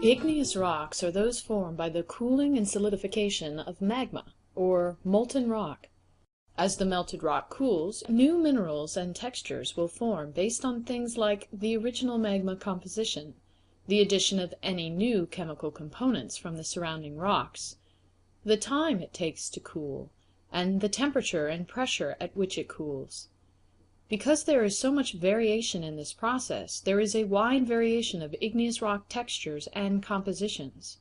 Igneous rocks are those formed by the cooling and solidification of magma, or molten rock. As the melted rock cools, new minerals and textures will form based on things like the original magma composition, the addition of any new chemical components from the surrounding rocks, the time it takes to cool, and the temperature and pressure at which it cools. Because there is so much variation in this process, there is a wide variation of igneous rock textures and compositions.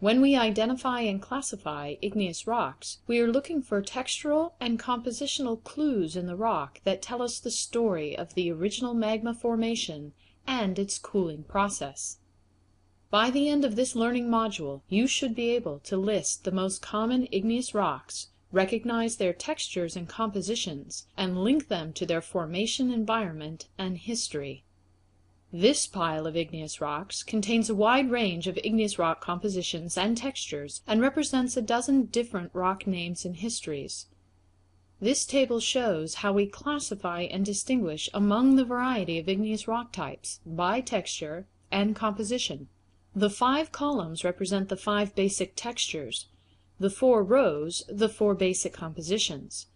When we identify and classify igneous rocks, we are looking for textural and compositional clues in the rock that tell us the story of the original magma formation and its cooling process. By the end of this learning module, you should be able to list the most common igneous rocks, recognize their textures and compositions, and link them to their formation environment and history. This pile of igneous rocks contains a wide range of igneous rock compositions and textures and represents a dozen different rock names and histories. This table shows how we classify and distinguish among the variety of igneous rock types by texture and composition. The 5 columns represent the 5 basic textures. The 4 rows, the 4 basic compositions.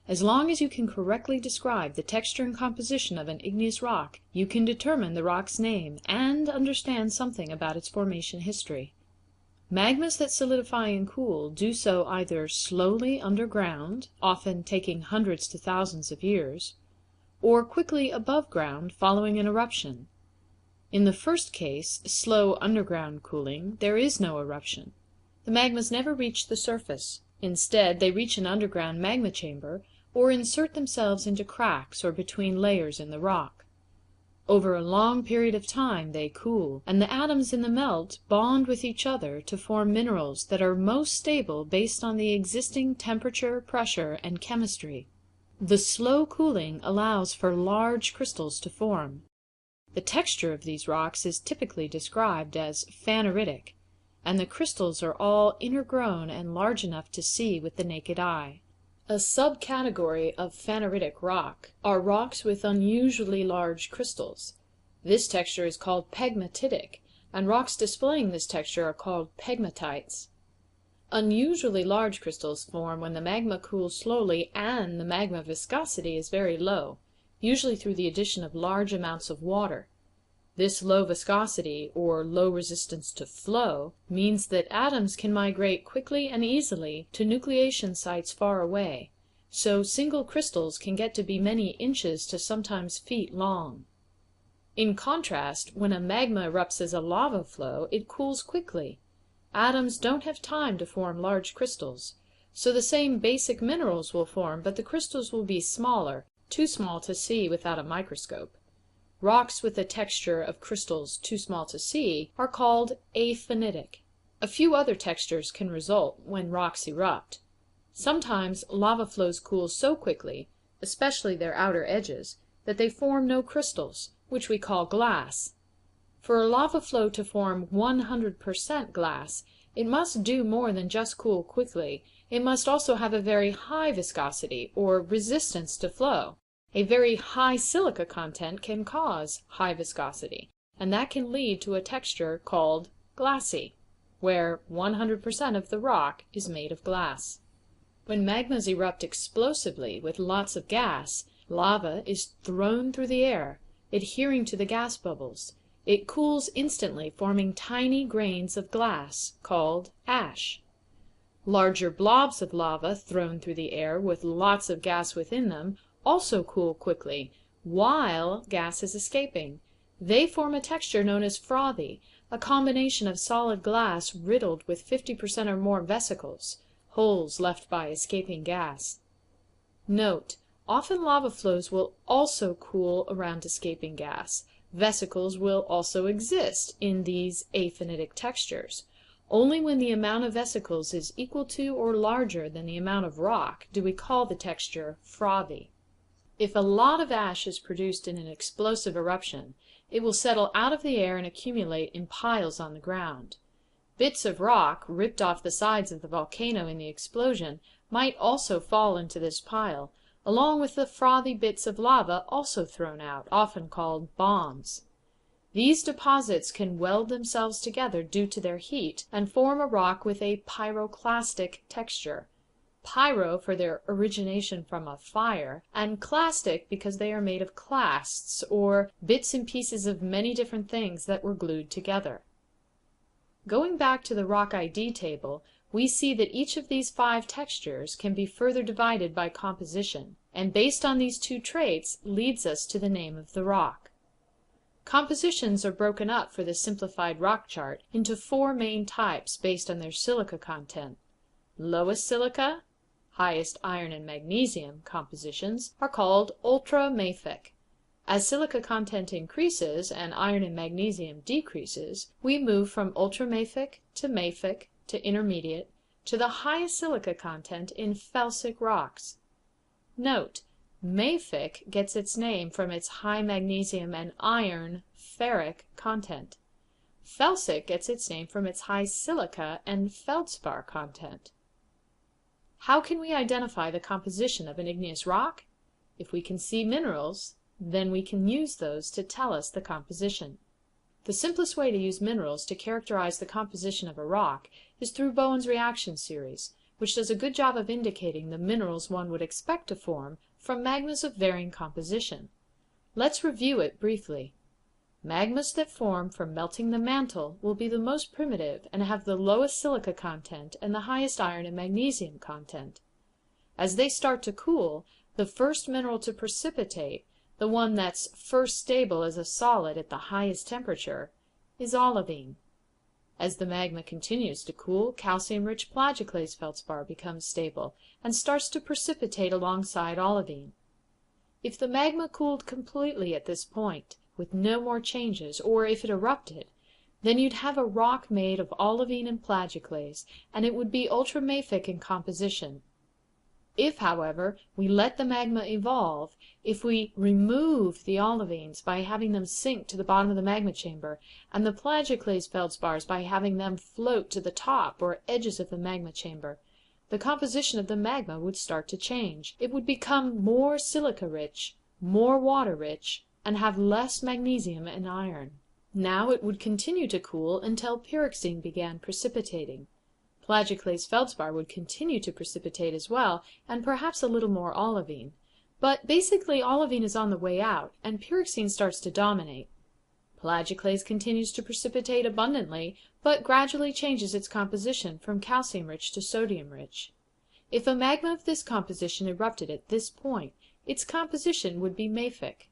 As long as you can correctly describe the texture and composition of an igneous rock, you can determine the rock's name and understand something about its formation history. Magmas that solidify and cool do so either slowly underground, often taking hundreds to thousands of years, or quickly above ground following an eruption. In the first case, slow underground cooling, there is no eruption. The magmas never reach the surface. Instead, they reach an underground magma chamber, or insert themselves into cracks or between layers in the rock. Over a long period of time they cool, and the atoms in the melt bond with each other to form minerals that are most stable based on the existing temperature, pressure, and chemistry. The slow cooling allows for large crystals to form. The texture of these rocks is typically described as phaneritic, and the crystals are all intergrown and large enough to see with the naked eye. A subcategory of phaneritic rock are rocks with unusually large crystals. This texture is called pegmatitic, and rocks displaying this texture are called pegmatites. Unusually large crystals form when the magma cools slowly and the magma viscosity is very low, usually through the addition of large amounts of water. This low viscosity, or low resistance to flow, means that atoms can migrate quickly and easily to nucleation sites far away, so single crystals can get to be many inches to sometimes feet long. In contrast, when a magma erupts as a lava flow, it cools quickly. Atoms don't have time to form large crystals, so the same basic minerals will form, but the crystals will be smaller, too small to see without a microscope. Rocks with a texture of crystals too small to see are called aphanitic. A few other textures can result when rocks erupt. Sometimes lava flows cool so quickly, especially their outer edges, that they form no crystals, which we call glass. For a lava flow to form 100% glass, it must do more than just cool quickly. It must also have a very high viscosity, or resistance to flow. A very high silica content can cause high viscosity, and that can lead to a texture called glassy, where 100% of the rock is made of glass. When magmas erupt explosively with lots of gas, lava is thrown through the air, adhering to the gas bubbles. It cools instantly, forming tiny grains of glass, called ash. Larger blobs of lava thrown through the air with lots of gas within them also cool quickly, while gas is escaping. They form a texture known as frothy, a combination of solid glass riddled with 50% or more vesicles, holes left by escaping gas. Note, often lava flows will also cool around escaping gas. Vesicles will also exist in these aphanitic textures. Only when the amount of vesicles is equal to or larger than the amount of rock do we call the texture frothy. If a lot of ash is produced in an explosive eruption, it will settle out of the air and accumulate in piles on the ground. Bits of rock ripped off the sides of the volcano in the explosion might also fall into this pile, along with the frothy bits of lava also thrown out, often called bombs. These deposits can weld themselves together due to their heat and form a rock with a pyroclastic texture. Pyro for their origination from a fire, and clastic because they are made of clasts, or bits and pieces of many different things that were glued together. Going back to the rock ID table, we see that each of these 5 textures can be further divided by composition, and based on these 2 traits leads us to the name of the rock. Compositions are broken up for the simplified rock chart into 4 main types based on their silica content. Lowest silica, highest iron and magnesium compositions are called ultramafic. As silica content increases and iron and magnesium decreases, we move from ultramafic to intermediate to the highest silica content in felsic rocks. Note, mafic gets its name from its high magnesium and iron ferric content. Felsic gets its name from its high silica and feldspar content. How can we identify the composition of an igneous rock? If we can see minerals, then we can use those to tell us the composition. The simplest way to use minerals to characterize the composition of a rock is through Bowen's reaction series, which does a good job of indicating the minerals one would expect to form from magmas of varying composition. Let's review it briefly. Magmas that form from melting the mantle will be the most primitive and have the lowest silica content and the highest iron and magnesium content. As they start to cool, the first mineral to precipitate, the one that's first stable as a solid at the highest temperature, is olivine. As the magma continues to cool, calcium-rich plagioclase feldspar becomes stable and starts to precipitate alongside olivine. If the magma cooled completely at this point, with no more changes, or if it erupted, then you'd have a rock made of olivine and plagioclase, and it would be ultramafic in composition. If, however, we let the magma evolve, if we remove the olivines by having them sink to the bottom of the magma chamber, and the plagioclase feldspars by having them float to the top or edges of the magma chamber, the composition of the magma would start to change. It would become more silica-rich, more water-rich, and have less magnesium and iron. Now it would continue to cool until pyroxene began precipitating. Plagioclase feldspar would continue to precipitate as well, and perhaps a little more olivine. But basically olivine is on the way out, and pyroxene starts to dominate. Plagioclase continues to precipitate abundantly, but gradually changes its composition from calcium-rich to sodium-rich. If a magma of this composition erupted at this point, its composition would be mafic.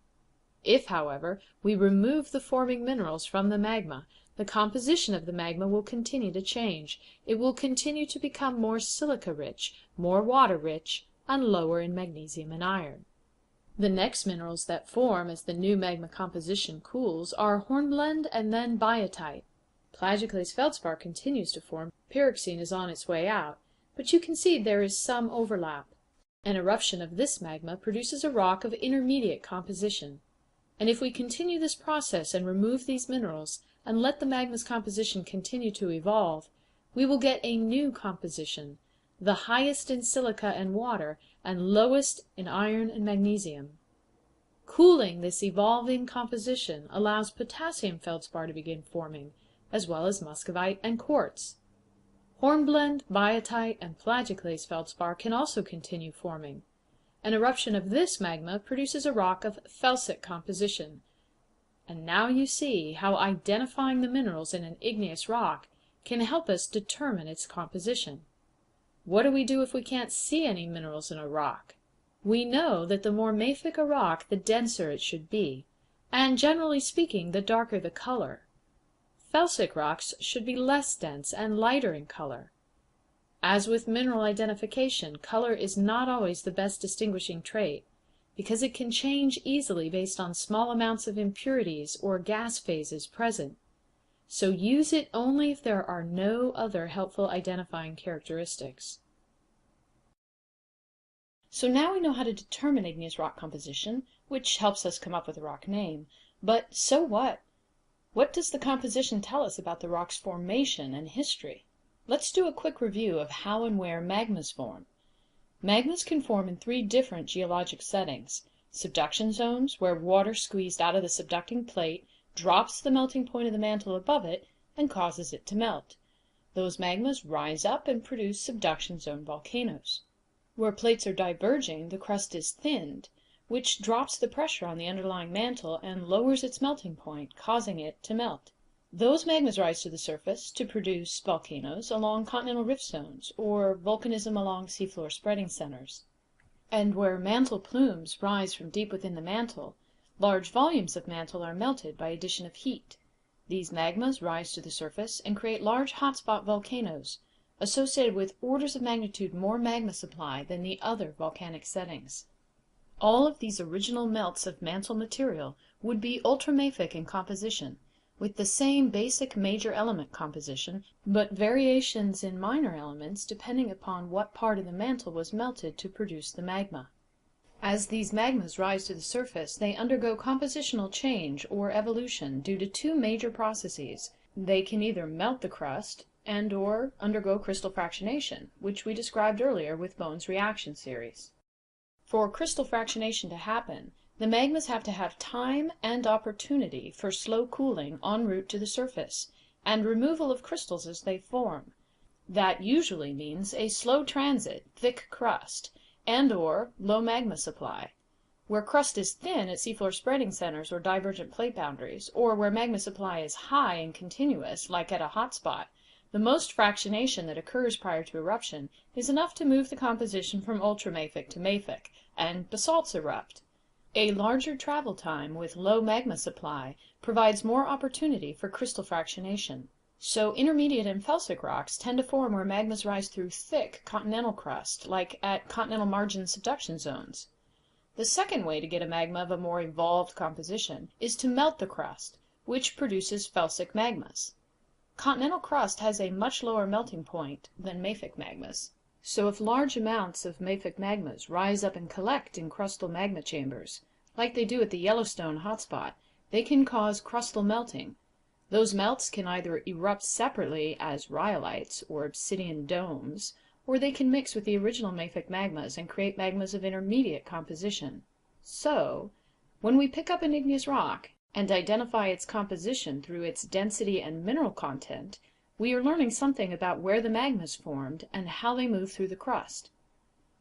If, however, we remove the forming minerals from the magma, the composition of the magma will continue to change. It will continue to become more silica-rich, more water-rich, and lower in magnesium and iron. The next minerals that form as the new magma composition cools are hornblende and then biotite. Plagioclase feldspar continues to form, pyroxene is on its way out, but you can see there is some overlap. An eruption of this magma produces a rock of intermediate composition. And if we continue this process and remove these minerals, and let the magma's composition continue to evolve, we will get a new composition, the highest in silica and water, and lowest in iron and magnesium. Cooling this evolving composition allows potassium feldspar to begin forming, as well as muscovite and quartz. Hornblende, biotite, and plagioclase feldspar can also continue forming. An eruption of this magma produces a rock of felsic composition. And now you see how identifying the minerals in an igneous rock can help us determine its composition. What do we do if we can't see any minerals in a rock? We know that the more mafic a rock, the denser it should be, and generally speaking, the darker the color. Felsic rocks should be less dense and lighter in color. As with mineral identification, color is not always the best distinguishing trait, because it can change easily based on small amounts of impurities or gas phases present. So use it only if there are no other helpful identifying characteristics. So now we know how to determine igneous rock composition, which helps us come up with a rock name. But so what? What does the composition tell us about the rock's formation and history? Let's do a quick review of how and where magmas form. Magmas can form in 3 different geologic settings: subduction zones, where water squeezed out of the subducting plate drops the melting point of the mantle above it, and causes it to melt. Those magmas rise up and produce subduction zone volcanoes. Where plates are diverging, the crust is thinned, which drops the pressure on the underlying mantle and lowers its melting point, causing it to melt. Those magmas rise to the surface to produce volcanoes along continental rift zones, or volcanism along seafloor spreading centers. And where mantle plumes rise from deep within the mantle, large volumes of mantle are melted by addition of heat. These magmas rise to the surface and create large hotspot volcanoes, associated with orders of magnitude more magma supply than the other volcanic settings. All of these original melts of mantle material would be ultramafic in composition, with the same basic major element composition, but variations in minor elements depending upon what part of the mantle was melted to produce the magma. As these magmas rise to the surface, they undergo compositional change or evolution due to two major processes. They can either melt the crust and/or undergo crystal fractionation, which we described earlier with Bowen's reaction series. For crystal fractionation to happen, the magmas have to have time and opportunity for slow cooling en route to the surface, and removal of crystals as they form. That usually means a slow transit, thick crust, and/or low magma supply. Where crust is thin at seafloor spreading centers or divergent plate boundaries, or where magma supply is high and continuous, like at a hotspot, the most fractionation that occurs prior to eruption is enough to move the composition from ultramafic to mafic, and basalts erupt. A larger travel time with low magma supply provides more opportunity for crystal fractionation. So intermediate and felsic rocks tend to form where magmas rise through thick continental crust, like at continental margin subduction zones. The second way to get a magma of a more evolved composition is to melt the crust, which produces felsic magmas. Continental crust has a much lower melting point than mafic magmas. So if large amounts of mafic magmas rise up and collect in crustal magma chambers, like they do at the Yellowstone hotspot, they can cause crustal melting. Those melts can either erupt separately as rhyolites or obsidian domes, or they can mix with the original mafic magmas and create magmas of intermediate composition. So, when we pick up an igneous rock and identify its composition through its density and mineral content, we are learning something about where the magmas formed and how they move through the crust.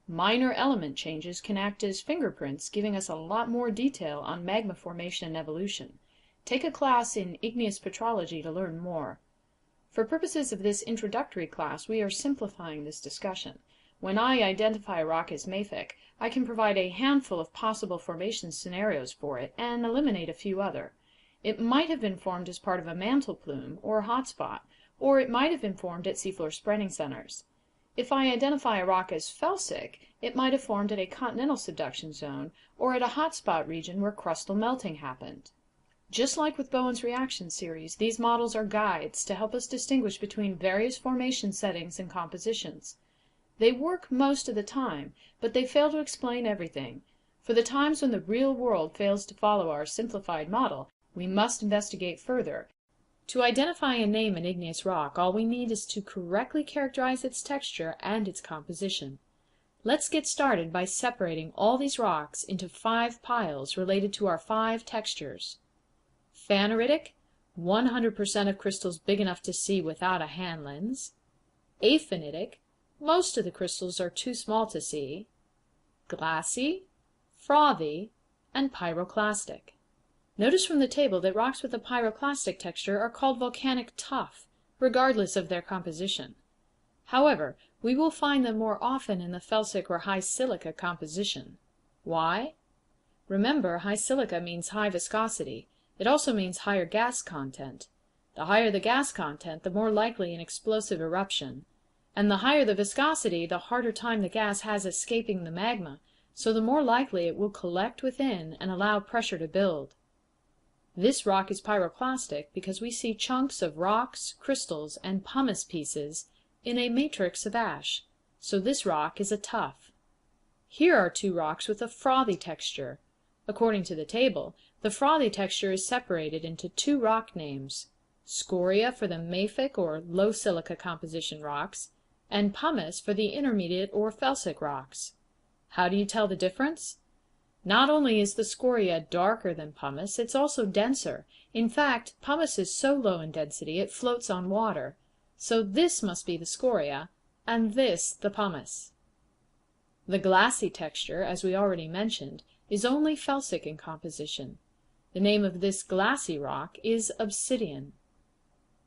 Minor element changes can act as fingerprints, giving us a lot more detail on magma formation and evolution. Take a class in igneous petrology to learn more. For purposes of this introductory class, we are simplifying this discussion. When I identify a rock as mafic, I can provide a handful of possible formation scenarios for it and eliminate a few other. It might have been formed as part of a mantle plume or hotspot, or it might have been formed at seafloor spreading centers. If I identify a rock as felsic, it might have formed at a continental subduction zone or at a hotspot region where crustal melting happened. Just like with Bowen's reaction series, these models are guides to help us distinguish between various formation settings and compositions. They work most of the time, but they fail to explain everything. For the times when the real world fails to follow our simplified model, we must investigate further. To identify and name an igneous rock, all we need is to correctly characterize its texture and its composition. Let's get started by separating all these rocks into 5 piles related to our 5 textures. Phaneritic, 100% of crystals big enough to see without a hand lens. Aphanitic, most of the crystals are too small to see. Glassy, frothy, and pyroclastic. Notice from the table that rocks with a pyroclastic texture are called volcanic tuff, regardless of their composition. However, we will find them more often in the felsic or high silica composition. Why? Remember, high silica means high viscosity. It also means higher gas content. The higher the gas content, the more likely an explosive eruption. And the higher the viscosity, the harder time the gas has escaping the magma, so the more likely it will collect within and allow pressure to build. This rock is pyroclastic because we see chunks of rocks, crystals, and pumice pieces in a matrix of ash, so this rock is a tuff. Here are 2 rocks with a frothy texture. According to the table, the frothy texture is separated into 2 rock names: scoria for the mafic or low silica composition rocks, and pumice for the intermediate or felsic rocks. How do you tell the difference? Not only is the scoria darker than pumice, it's also denser. In fact, pumice is so low in density it floats on water. So this must be the scoria, and this the pumice. The glassy texture, as we already mentioned, is only felsic in composition. The name of this glassy rock is obsidian.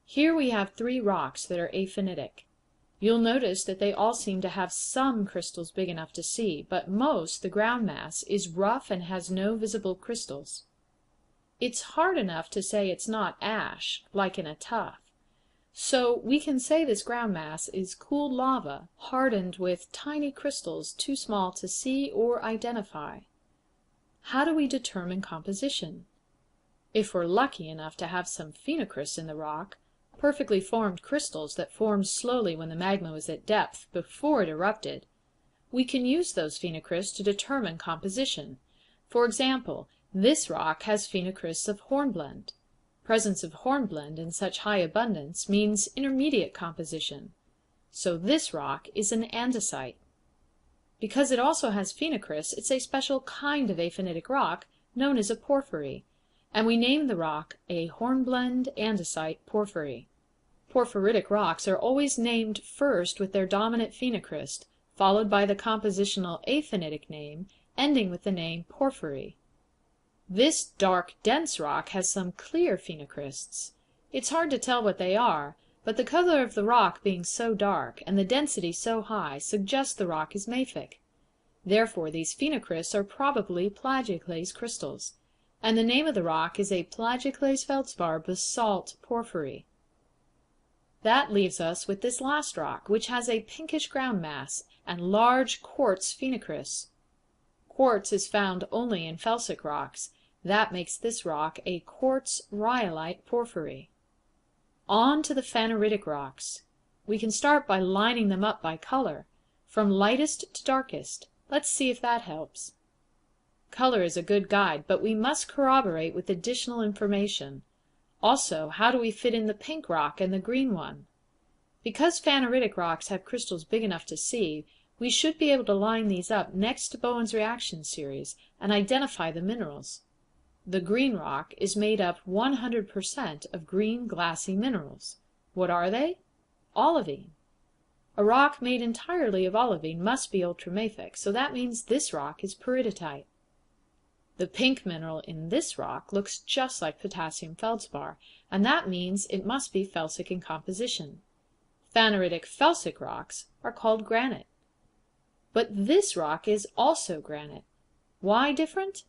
Here we have 3 rocks that are aphanitic. You'll notice that they all seem to have some crystals big enough to see, but most, the ground mass, is rough and has no visible crystals. It's hard enough to say it's not ash, like in a tuff. So we can say this ground mass is cooled lava, hardened with tiny crystals too small to see or identify. How do we determine composition? If we're lucky enough to have some phenocrysts in the rock, perfectly formed crystals that formed slowly when the magma was at depth before it erupted, we can use those phenocrysts to determine composition. For example, this rock has phenocrysts of hornblende. Presence of hornblende in such high abundance means intermediate composition. So this rock is an andesite. Because it also has phenocrysts, it's a special kind of aphanitic rock known as a porphyry, and we name the rock a hornblende andesite porphyry. Porphyritic rocks are always named first with their dominant phenocryst, followed by the compositional aphanitic name, ending with the name porphyry. This dark, dense rock has some clear phenocrysts. It's hard to tell what they are, but the color of the rock being so dark and the density so high suggests the rock is mafic. Therefore these phenocrysts are probably plagioclase crystals, and the name of the rock is a plagioclase feldspar basalt porphyry. That leaves us with this last rock, which has a pinkish ground mass and large quartz phenocrysts. Quartz is found only in felsic rocks. That makes this rock a quartz rhyolite porphyry. On to the phaneritic rocks. We can start by lining them up by color, from lightest to darkest. Let's see if that helps. Color is a good guide, but we must corroborate with additional information. Also, how do we fit in the pink rock and the green one? Because phaneritic rocks have crystals big enough to see, we should be able to line these up next to Bowen's reaction series and identify the minerals. The green rock is made up 100% of green glassy minerals. What are they? Olivine. A rock made entirely of olivine must be ultramafic, so that means this rock is peridotite. The pink mineral in this rock looks just like potassium feldspar, and that means it must be felsic in composition. Phaneritic felsic rocks are called granite. But this rock is also granite. Why different?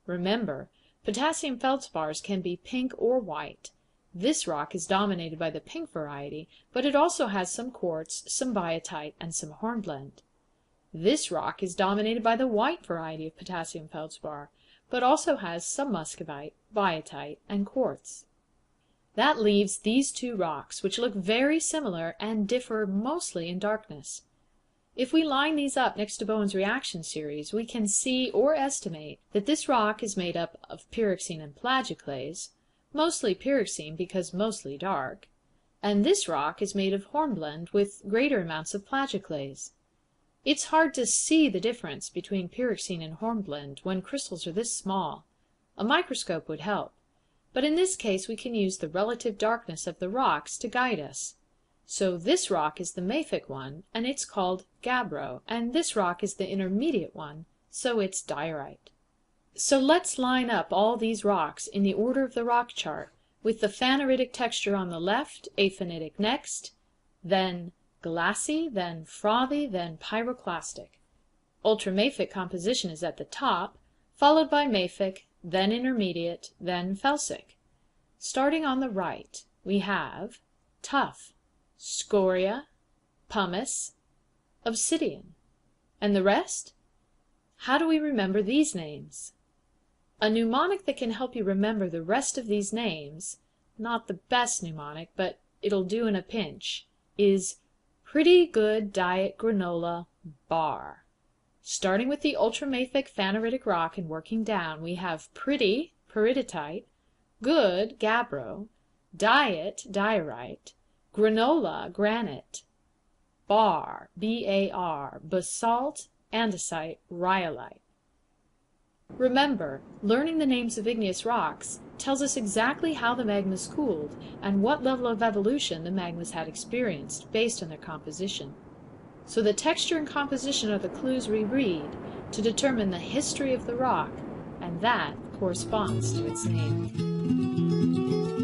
Remember, potassium feldspars can be pink or white. This rock is dominated by the pink variety, but it also has some quartz, some biotite, and some hornblende. This rock is dominated by the white variety of potassium feldspar, but also has some muscovite, biotite, and quartz. That leaves these 2 rocks, which look very similar and differ mostly in darkness. If we line these up next to Bowen's reaction series, we can see or estimate that this rock is made up of pyroxene and plagioclase, mostly pyroxene because mostly dark, and this rock is made of hornblende with greater amounts of plagioclase. It's hard to see the difference between pyroxene and hornblende when crystals are this small. A microscope would help, but in this case we can use the relative darkness of the rocks to guide us. So this rock is the mafic one, and it's called gabbro, and this rock is the intermediate one, so it's diorite. So let's line up all these rocks in the order of the rock chart, with the phaneritic texture on the left, aphanitic next, then glassy, then frothy, then pyroclastic. Ultramafic composition is at the top, followed by mafic, then intermediate, then felsic. Starting on the right, we have tuff, scoria, pumice, obsidian. And the rest? How do we remember these names? A mnemonic that can help you remember the rest of these names, not the best mnemonic, but it'll do in a pinch, is Pretty Good Diet Granola Bar. Starting with the ultramafic phaneritic rock and working down, we have pretty, peridotite, good, gabbro, diet, diorite, granola, granite, bar, B-A-R, basalt, andesite, rhyolite. Remember, learning the names of igneous rocks tells us exactly how the magmas cooled and what level of evolution the magmas had experienced based on their composition. So the texture and composition are the clues we read to determine the history of the rock, and that corresponds to its name.